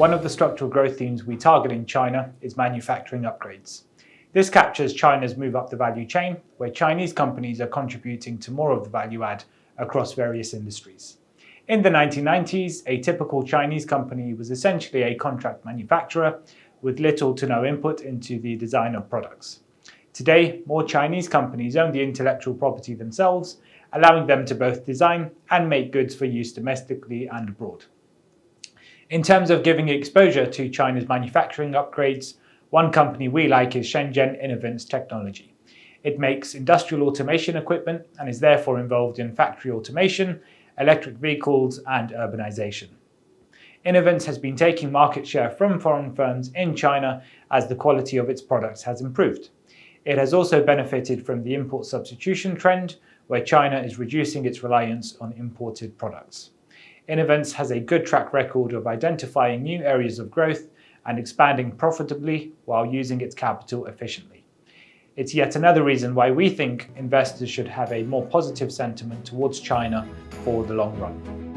One of the structural growth themes we target in China is manufacturing upgrades. This captures China's move up the value chain, where Chinese companies are contributing to more of the value add across various industries. In the 1990s, a typical Chinese company was essentially a contract manufacturer with little to no input into the design of products. Today, more Chinese companies own the intellectual property themselves, allowing them to both design and make goods for use domestically and abroad. In terms of giving exposure to China's manufacturing upgrades, one company we like is Shenzhen Inovance Technology. It makes industrial automation equipment and is therefore involved in factory automation, electric vehicles, and urbanization. Inovance has been taking market share from foreign firms in China as the quality of its products has improved. It has also benefited from the import substitution trend, where China is reducing its reliance on imported products. Inovance has a good track record of identifying new areas of growth and expanding profitably while using its capital efficiently. It's yet another reason why we think investors should have a more positive sentiment towards China for the long run.